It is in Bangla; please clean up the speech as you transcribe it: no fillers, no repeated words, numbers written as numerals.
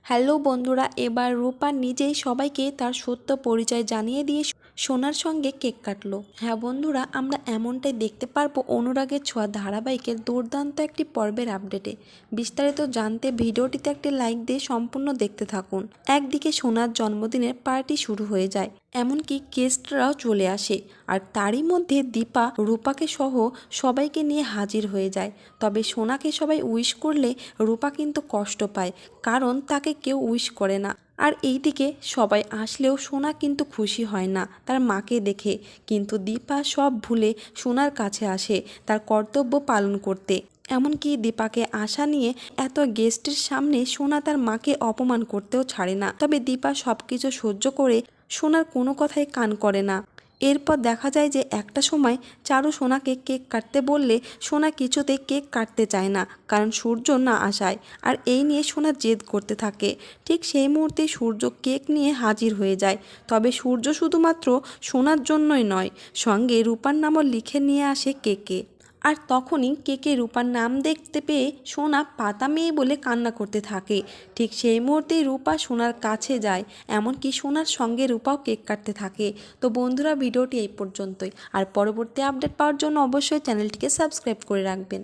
হ্যালো বন্ধুরা, এবার রূপা নিজেই সবাইকে তার সত্য পরিচয় জানিয়ে দিয়ে সোনার সঙ্গে কেক কাটলো। হ্যাঁ বন্ধুরা, আমরা এমনটাই দেখতে পারবো অনুরাগের ছোঁয়া ধারাবাহিকের দুর্দান্ত একটি পর্বের আপডেটে। বিস্তারিত জানতে ভিডিওটিতে একটি লাইক দিয়ে সম্পূর্ণ দেখতে থাকুন। একদিকে সোনার জন্মদিনের পার্টি শুরু হয়ে যায়, এমনকি গেস্টরাও চলে আসে, আর তারই মধ্যে দীপা রূপাকে সহ সবাইকে নিয়ে হাজির হয়ে যায়। তবে সোনাকে সবাই উইশ করলে রূপা কিন্তু কষ্ট পায়, কারণ তাকে কেউ উইশ করে না। আর এইদিকে সবাই আসলেও সোনা কিন্তু খুশি হয় না তার মাকে দেখে, কিন্তু দীপা সব ভুলে সোনার কাছে আসে তার কর্তব্য পালন করতে। এমনকি দীপাকে আশা নিয়ে এত গেস্টের সামনে সোনা তার মাকে অপমান করতেও ছাড়ে না। তবে দীপা সব কিছু সহ্য করে সোনার কোনো কথাই কান করে না। এরপর দেখা যায় যে একটা সময় চারু সোনাকে কেক কাটতে বললে সোনা কিছুতেই কেক কাটতে চায় না, কারণ সূর্য না আসায়। আর এই নিয়ে সোনা জেদ করতে থাকে। ঠিক সেই মুহূর্তে সূর্য কেক নিয়ে হাজির হয়ে যায়। তবে সূর্য শুধুমাত্র সোনার জন্যই নয়, সঙ্গে রূপার নামও লিখে নিয়ে আসে কেকে। আর তখনই কেকে রূপার নাম দেখতে পেয়ে সোনা পাতা মেয়ে বলে কান্না করতে থাকে। ঠিক সেই মুহূর্তেই রূপা সোনার কাছে যায়, এমনকি সোনার সঙ্গে রূপাও কেক কাটতে থাকে। তো বন্ধুরা, ভিডিওটি এই পর্যন্তই। আর পরবর্তী আপডেট পাওয়ার জন্য অবশ্যই চ্যানেলটিকে সাবস্ক্রাইব করে রাখবেন।